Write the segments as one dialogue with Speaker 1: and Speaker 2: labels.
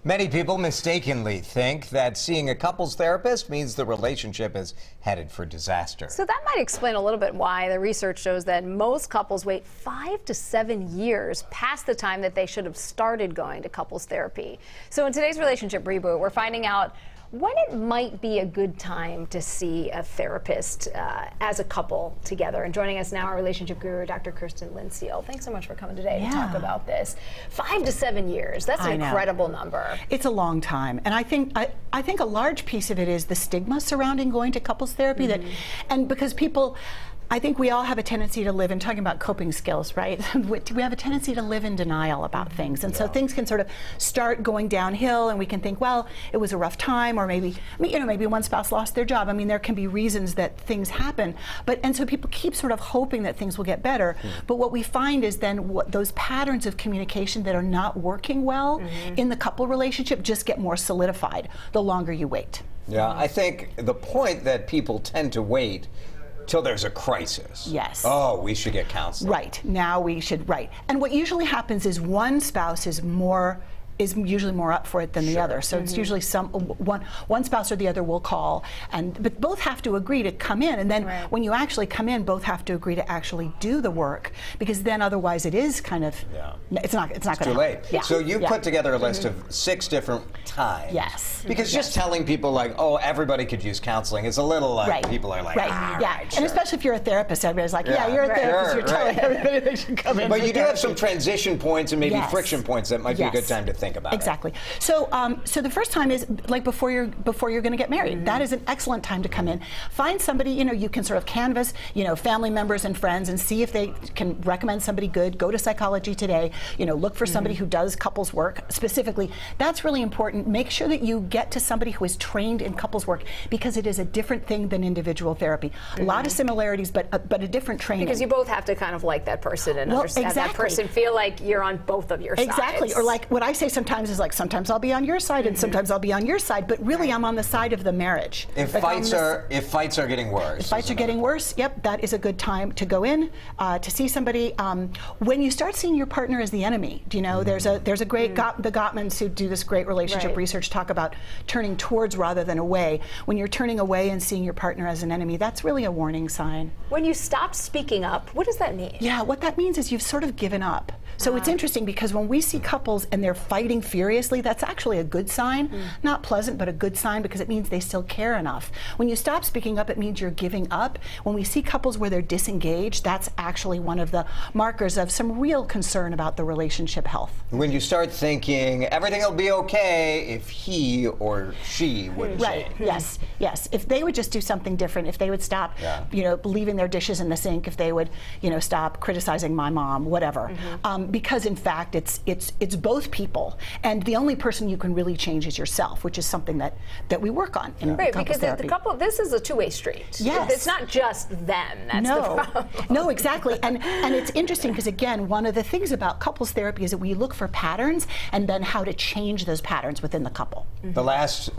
Speaker 1: Many people mistakenly think that seeing a couples therapist means the relationship is headed for disaster.
Speaker 2: So that might explain a little bit why the research shows that most couples wait 5 to 7 years past the time that they should have started going to couples therapy. So in today's Relationship Reboot, we're finding out when it might be a good time to see a therapist as a couple together. And joining us now, our relationship guru, Dr. Kirsten Lin Seal. Thanks so much for coming today to talk about this. 5 to 7 years, that's an incredible number.
Speaker 3: It's a long time. And I think a large piece of it is the stigma surrounding going to couples therapy. And because people, I think we all have a tendency to live in, talking about coping skills, right? We have a tendency to live in denial about things. And so things can sort of start going downhill and we can think, well, it was a rough time, or maybe, maybe one spouse lost their job. I mean, there can be reasons that things happen. And so people keep sort of hoping that things will get better. But what we find is then those patterns of communication that are not working well in the couple relationship just get more solidified the longer you wait.
Speaker 1: Yeah, I think the point that people tend to wait till there's a crisis.
Speaker 3: Yes.
Speaker 1: Oh, we should get counseling.
Speaker 3: Right. Now we should, right. And what usually happens is one spouse is usually more up for it than the other. So it's usually one spouse or the other will call, but both have to agree to come in. And then when you actually come in, both have to agree to actually do the work, because then otherwise it is kind of, it's not going to happen.
Speaker 1: Too late.
Speaker 3: Yeah.
Speaker 1: So you put together a list of 6 different times.
Speaker 3: Yes.
Speaker 1: Because just telling people like, oh, everybody could use counseling is a little like, people are like,
Speaker 3: And especially if you're a therapist, everybody's like, you're a therapist, you're telling everybody they should come in.
Speaker 1: But you do have some transition points and maybe friction points that might be a good time to think about
Speaker 3: exactly. So, so the first time is like before you're going to get married. That is an excellent time to come in. Find somebody, you can sort of canvass, family members and friends and see if they can recommend somebody good. Go to Psychology Today. Look for somebody who does couples work specifically. That's really important. Make sure that you get to somebody who is trained in couples work, because it is a different thing than individual therapy. A lot of similarities, but a different training.
Speaker 2: Because you both have to kind of like that person and understand that person, feel like you're on both of your sides.
Speaker 3: Exactly. Or like what I say sometimes is like, sometimes I'll be on your side and sometimes I'll be on your side, but really I'm on the side of the marriage.
Speaker 1: If fights are getting worse.
Speaker 3: If fights are getting worse, that is a good time to go in to see somebody. When you start seeing your partner as the enemy, there's a great the Gottmans who do this great relationship research talk about turning towards rather than away. When you're turning away and seeing your partner as an enemy, that's really a warning sign.
Speaker 2: When you stop speaking up, what does that mean?
Speaker 3: Yeah, what that means is you've sort of given up. So it's interesting, because when we see couples and they're fighting furiously, that's actually a good sign. Not pleasant, but a good sign, because it means they still care enough. When you stop speaking up, it means you're giving up. When we see couples where they're disengaged, that's actually one of the markers of some real concern about the relationship health.
Speaker 1: When you start thinking everything will be okay if he or she would change.
Speaker 3: Yes. If they would just do something different, if they would stop, leaving their dishes in the sink, if they would, stop criticizing my mom, whatever. Because in fact, it's both people, and the only person you can really change is yourself, which is something that we work on in couples therapy.
Speaker 2: The couple, this is a two-way street.
Speaker 3: Yes.
Speaker 2: It's not just them. That's the problem.
Speaker 3: No, exactly. And it's interesting, because again, one of the things about couples therapy is that we look for patterns and then how to change those patterns within the couple.
Speaker 1: The last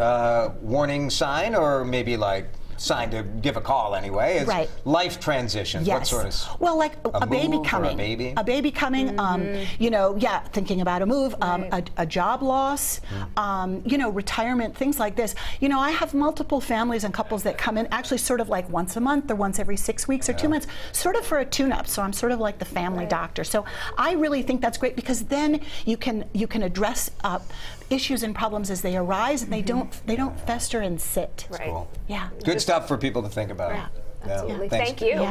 Speaker 1: warning sign, or maybe like sign to give a call anyway, is life transitions.
Speaker 3: Yes.
Speaker 1: What sort of?
Speaker 3: Well, like a baby coming.
Speaker 1: A baby
Speaker 3: coming. Thinking about a move, a job loss, retirement, things like this. I have multiple families and couples that come in actually sort of like once a month or once every 6 weeks or 2 months, sort of for a tune-up. So I'm sort of like the family doctor. So I really think that's great, because then you can address issues and problems as they arise, and they don't fester and sit.
Speaker 1: Cool.
Speaker 3: Yeah.
Speaker 1: Good stuff for people to think about.
Speaker 2: Absolutely.
Speaker 1: Thanks.
Speaker 2: Thank you.